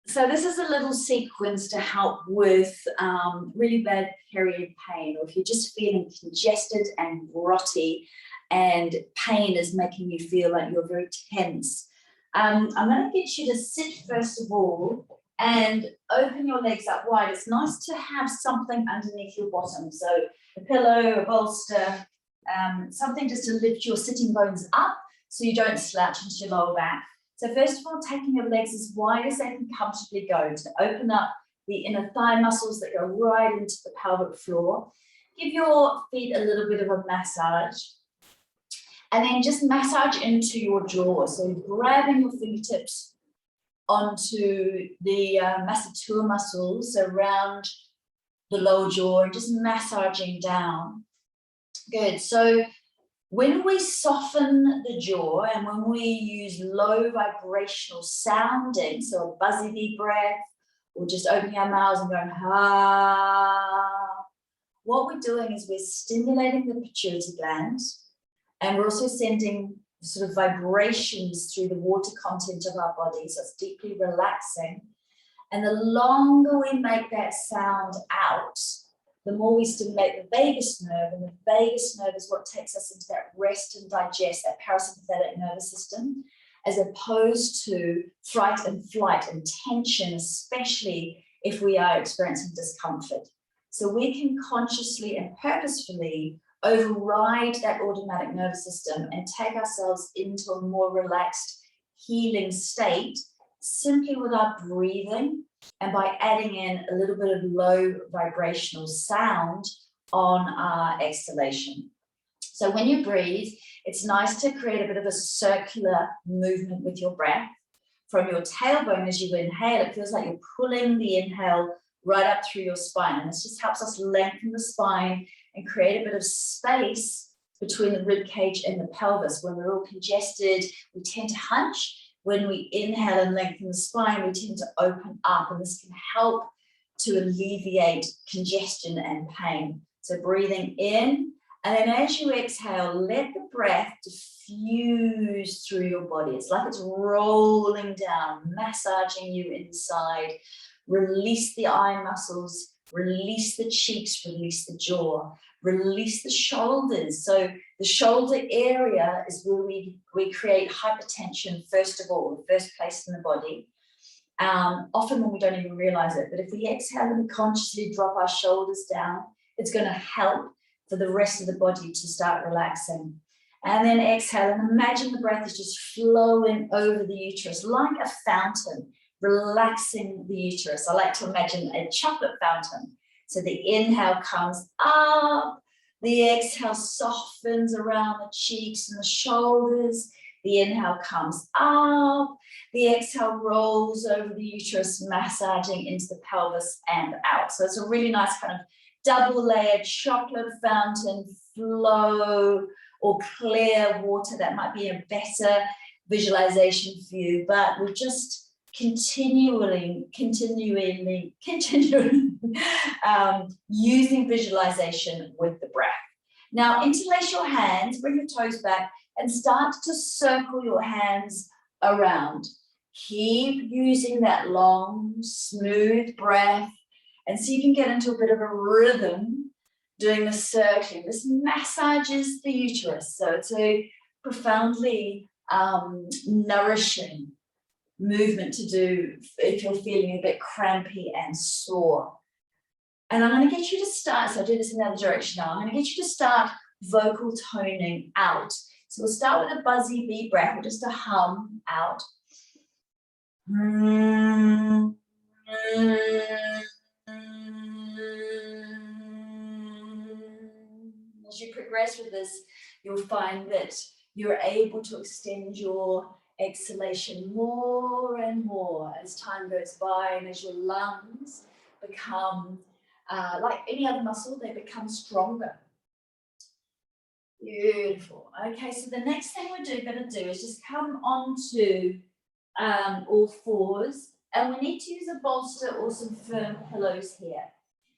So this is a little sequence to help with really bad period pain, or if you're just feeling congested and grotty and pain is making you feel like you're very tense. I'm going to get you to sit first of all and open your legs up wide. It's nice to have something underneath your bottom, so a pillow, a bolster, something just to lift your sitting bones up so you don't slouch into your lower back. So first of all, taking your legs as wide as they can comfortably go to open up the inner thigh muscles that go right into the pelvic floor. Give your feet a little bit of a massage. And then just massage into your jaw. So grabbing your fingertips onto the masseter muscles around the lower jaw and just massaging down. Good. So when we soften the jaw and when we use low vibrational sounding, so a buzzy deep breath, or just opening our mouths and going, ah, what we're doing is we're stimulating the pituitary glands, and we're also sending sort of vibrations through the water content of our body, so it's deeply relaxing. And the longer we make that sound out, the more we stimulate the vagus nerve, and the vagus nerve is what takes us into that rest and digest, that parasympathetic nervous system, as opposed to fright and flight and tension, especially if we are experiencing discomfort. So we can consciously and purposefully override that automatic nervous system and take ourselves into a more relaxed, healing state simply with our breathing and by adding in a little bit of low vibrational sound on our exhalation. So when you breathe, it's nice to create a bit of a circular movement with your breath. From your tailbone as you inhale, it feels like you're pulling the inhale right up through your spine. And this just helps us lengthen the spine and create a bit of space between the rib cage and the pelvis. When we're all congested, we tend to hunch. When we inhale and lengthen the spine, we tend to open up, and this can help to alleviate congestion and pain. So breathing in, and then as you exhale, let the breath diffuse through your body. It's like it's rolling down, massaging you inside. Release the eye muscles, release the cheeks, release the jaw, release the shoulders. So the shoulder area is where we create hypertension, first of all, the first place in the body. Often when we don't even realize it, but if we exhale and we consciously drop our shoulders down, it's going to help for the rest of the body to start relaxing. And then exhale and imagine the breath is just flowing over the uterus like a fountain, relaxing the uterus. I like to imagine a chocolate fountain. So the inhale comes up, the exhale softens around the cheeks and the shoulders. The inhale comes up, the exhale rolls over the uterus, massaging into the pelvis and out. So it's a really nice kind of double layered chocolate fountain flow, or clear water. That might be a better visualization for you, but we're just continually using visualization with the breath. Now interlace your hands, bring your toes back, and start to circle your hands around. Keep using that long, smooth breath, and so you can get into a bit of a rhythm doing the circling. This massages the uterus, so it's a profoundly nourishing movement to do if you're feeling a bit crampy and sore. And I'm going to get you to start, so I'll do this in the other direction now. I'm going to get you to start vocal toning out. So we'll start with a buzzy deep breath, or just a hum out. As you progress with this, you'll find that you're able to extend your exhalation more and more as time goes by, and as your lungs become like any other muscle, they become stronger. Beautiful. Okay, so the next thing we're going to do is just come onto all fours, and we need to use a bolster or some firm pillows here.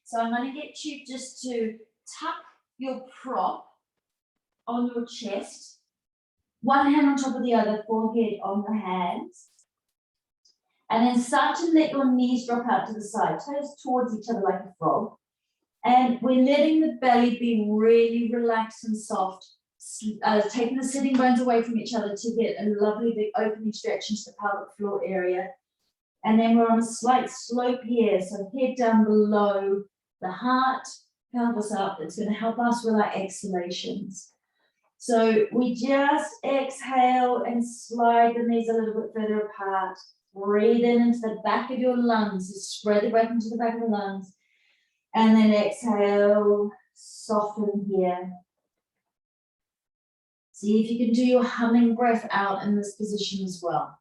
So I'm going to get you just to tuck your prop on your chest, one hand on top of the other, forehead on the hands, And then start to let your knees drop out to the side, toes towards each other like a frog. And we're letting the belly be really relaxed and soft, taking the sitting bones away from each other to get a lovely big opening stretch into the pelvic floor area. And then we're on a slight slope here, so head down below the heart, pelvis up. It's going to help us with our exhalations. So we just exhale and slide the knees a little bit further apart. Breathe in into the back of your lungs, just spread the breath into the back of the lungs. And then exhale, soften here. See if you can do your humming breath out in this position as well.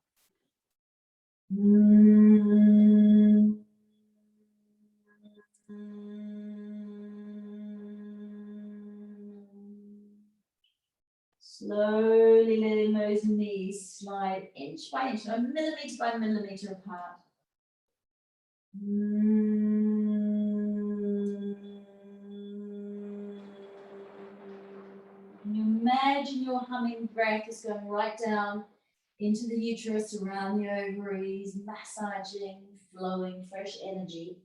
Slowly letting those knees slide inch by inch, or millimeter by millimeter apart. Imagine your humming breath is going right down into the uterus, around the ovaries, massaging, flowing fresh energy.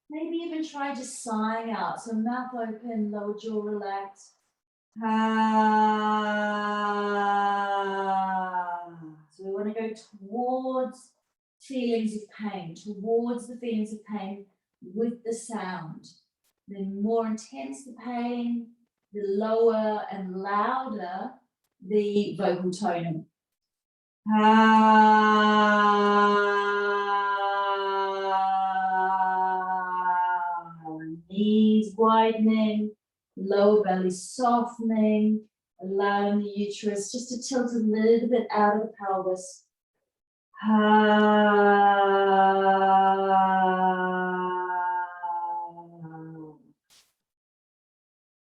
Maybe even try just sighing out. So mouth open, lower jaw relaxed. So we want to go towards feelings of pain, towards the feelings of pain with the sound. The more intense the pain, the lower and louder the vocal tone. Knees widening, lower belly softening, allowing the uterus just to tilt a little bit out of the pelvis.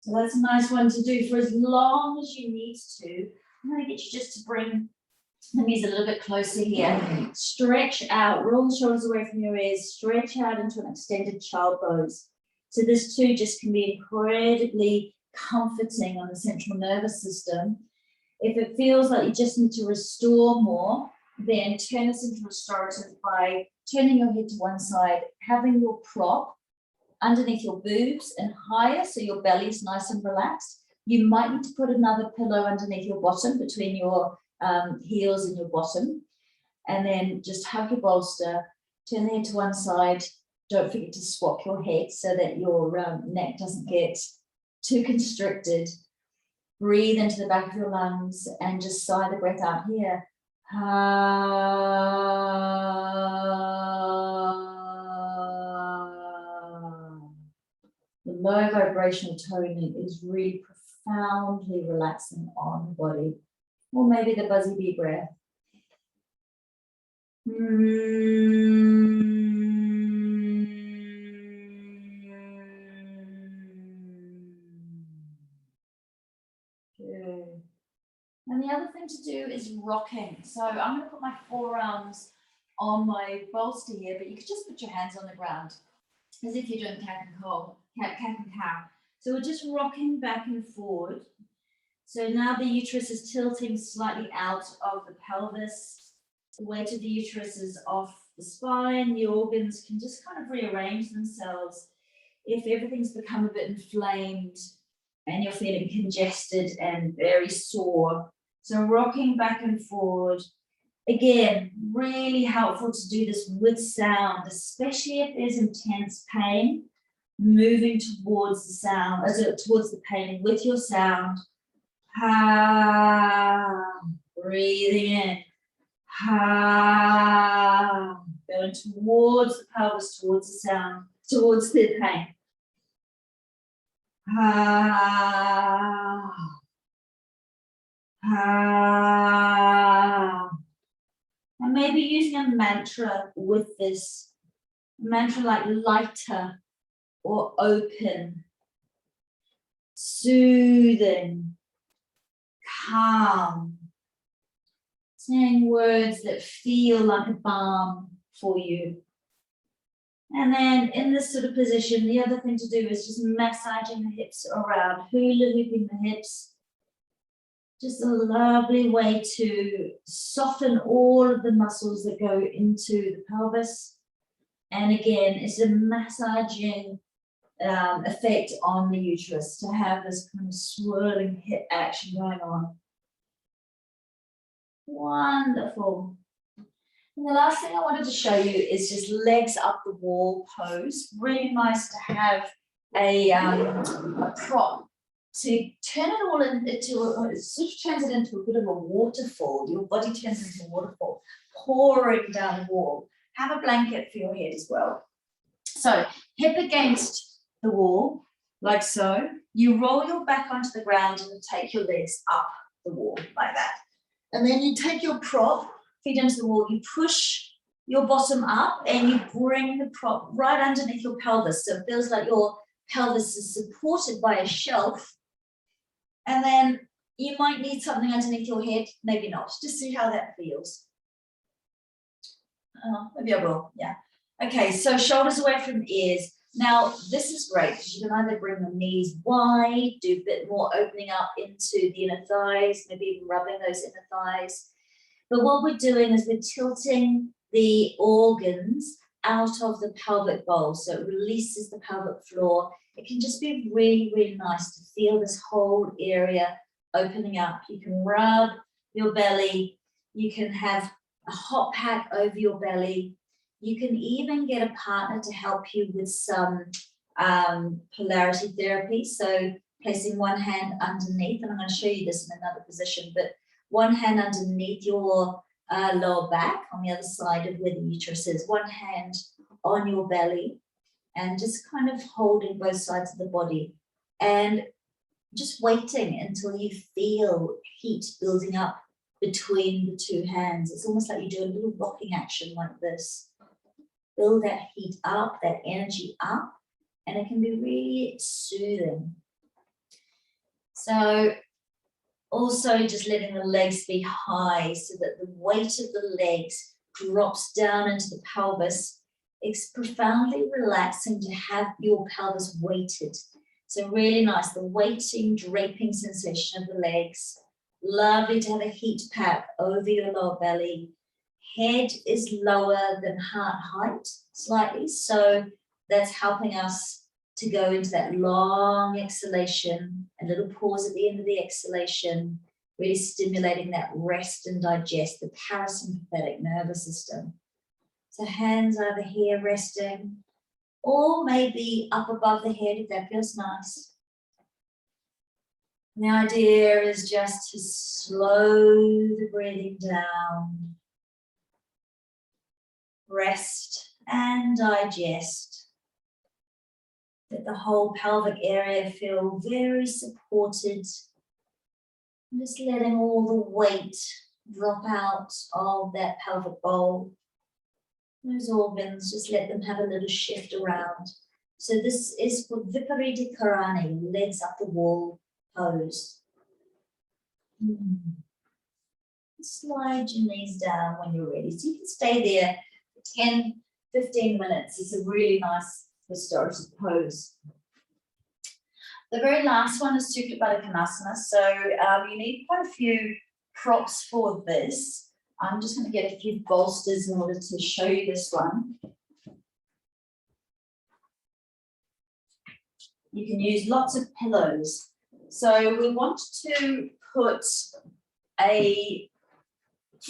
So that's a nice one to do for as long as you need to. I'm going to get you just to bring the knees a little bit closer here. Stretch out, roll the shoulders away from your ears, stretch out into an extended child pose. So this too just can be incredibly comforting on the central nervous system. If it feels like you just need to restore more, then turn this into restorative by turning your head to one side, having your prop underneath your boobs and higher so your belly is nice and relaxed. You might need to put another pillow underneath your bottom, between your heels and your bottom, and then just hug your bolster, turn the head to one side. Don't forget to swap your head so that your neck doesn't get too constricted. Breathe into the back of your lungs and just sigh the breath out here. The low vibrational toning is really profoundly relaxing on the body. Or maybe the buzzy bee breath. Good. And the other thing to do is rocking. So I'm going to put my forearms on my bolster here, but you could just put your hands on the ground as if you're doing cat and cow. So we're just rocking back and forward. So now the uterus is tilting slightly out of the pelvis. The weight of the uterus is off the spine. The organs can just kind of rearrange themselves. If everything's become a bit inflamed and you're feeling congested and very sore. So rocking back and forward. Again, really helpful to do this with sound, especially if there's intense pain. Moving towards the sound, towards the pain with your sound. Breathing in. Going towards the pelvis, towards the sound, towards the pain. And maybe using a mantra with this. A mantra like lighter or open, soothing, calm. Saying words that feel like a balm for you. And then in this sort of position, the other thing to do is just massaging the hips around, hula hooping the hips. Just a lovely way to soften all of the muscles that go into the pelvis. And again, it's a massaging effect on the uterus to have this kind of swirling hip action going on. Wonderful. And the last thing I wanted to show you is just legs up the wall pose. Really nice to have a prop to turn it all into, it sort of turns it into a bit of a waterfall. Your body turns into a waterfall, pouring down the wall. Have a blanket for your head as well. So hip against the wall, like so. You roll your back onto the ground and take your legs up the wall like that. And then you take your prop, feet into the wall, you push your bottom up and you bring the prop right underneath your pelvis. So it feels like your pelvis is supported by a shelf. And then you might need something underneath your head, maybe not. Just see how that feels. Maybe I will, yeah. Okay, so shoulders away from ears. Now, this is great because you can either bring the knees wide, do a bit more opening up into the inner thighs, maybe even rubbing those inner thighs. But what we're doing is we're tilting the organs out of the pelvic bowl, so it releases the pelvic floor. It can just be really, really nice to feel this whole area opening up. You can rub your belly. You can have a hot pack over your belly. You can even get a partner to help you with some polarity therapy. So placing one hand underneath, and I'm going to show you this in another position, but one hand underneath your lower back on the other side of where the uterus is, one hand on your belly, and just kind of holding both sides of the body and just waiting until you feel heat building up between the two hands. It's almost like you do a little rocking action like this. Build that heat up, that energy up, and it can be really soothing. So also just letting the legs be high so that the weight of the legs drops down into the pelvis. It's profoundly relaxing to have your pelvis weighted. So really nice, the weighting, draping sensation of the legs. Lovely to have a heat pack over your lower belly. Head is lower than heart height slightly, so that's helping us to go into that long exhalation, a little pause at the end of the exhalation, really stimulating that rest and digest, the parasympathetic nervous system. So hands over here resting, or maybe up above the head if that feels nice. And the idea is just to slow the breathing down, rest and digest. Let the whole pelvic area feel very supported. And just letting all the weight drop out of that pelvic bowl. Those organs, just let them have a little shift around. So this is for Viparita Karani, legs up the wall pose. Slide your knees down when you're ready. So you can stay there for 10, 15 minutes. It's a really nice restorative pose. The very last one is Supta Baddha Konasana. So you need quite a few props for this. I'm just going to get a few bolsters in order to show you this one. You can use lots of pillows. So we want to put a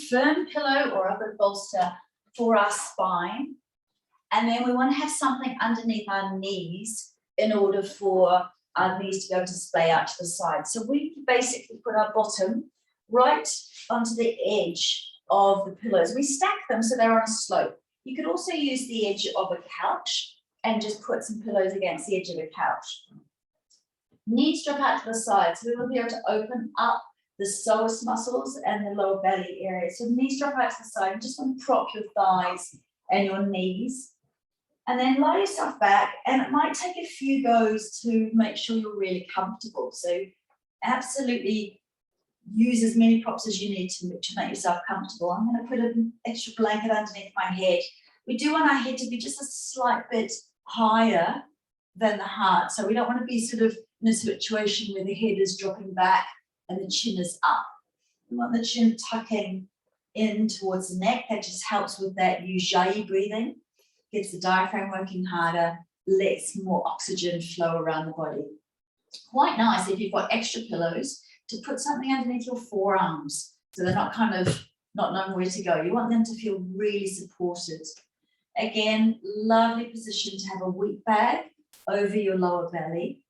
firm pillow or other bolster for our spine. And then we want to have something underneath our knees in order for our knees to be able to splay out to the side. So we basically put our bottom right onto the edge of the pillows. We stack them so they're on a slope. You could also use the edge of a couch and just put some pillows against the edge of a couch. Knees drop out to the side, so we will be able to open up the psoas muscles and the lower belly area. So knees drop out to the side. You just want to prop your thighs and your knees. And then lie yourself back, and it might take a few goes to make sure you're really comfortable. So absolutely use as many props as you need to make yourself comfortable. I'm going to put an extra blanket underneath my head. We do want our head to be just a slight bit higher than the heart. So we don't want to be sort of in a situation where the head is dropping back and the chin is up. We want the chin tucking in towards the neck. That just helps with that ujjayi breathing, gets the diaphragm working harder, lets more oxygen flow around the body. Quite nice if you've got extra pillows to put something underneath your forearms so they're not kind of not knowing where to go. You want them to feel really supported. Again, lovely position to have a wheat bag over your lower belly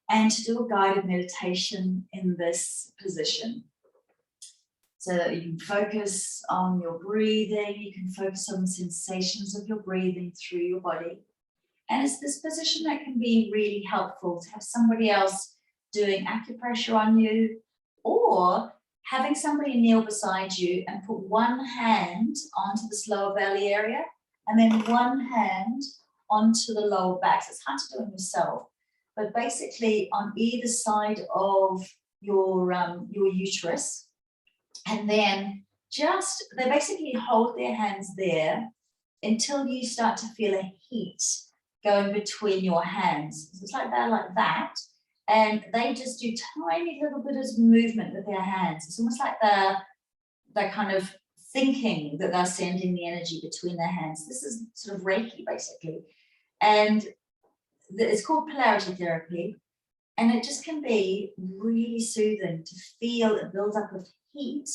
and to do a guided meditation in this position. So that you can focus on your breathing, you can focus on the sensations of your breathing through your body. And it's this position that can be really helpful to have somebody else doing acupressure on you, or having somebody kneel beside you and put one hand onto this lower belly area and then one hand onto the lower back. So it's hard to do it yourself, but basically on either side of your uterus. And then they basically hold their hands there until you start to feel a heat going between your hands. So it's like that. And they just do tiny little bit of movement with their hands. It's almost like they're kind of thinking that they're sending the energy between their hands. This is sort of Reiki, basically. And it's called polarity therapy. And it just can be really soothing to feel a build-up of heat,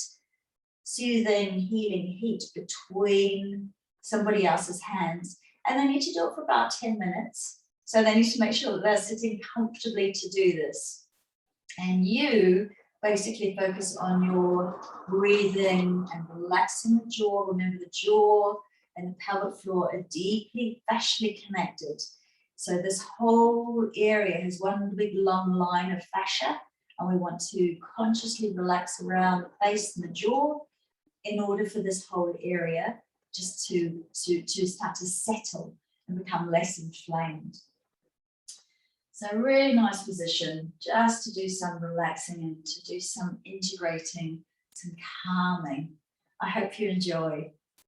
soothing, healing heat between somebody else's hands. And they need to do it for about 10 minutes. So they need to make sure that they're sitting comfortably to do this. And you basically focus on your breathing and relaxing the jaw. Remember, the jaw and the pelvic floor are deeply fascially connected. So this whole area has one big long line of fascia, and we want to consciously relax around the face and the jaw in order for this whole area just to start to settle and become less inflamed. So a really nice position just to do some relaxing and to do some integrating, some calming. I hope you enjoy.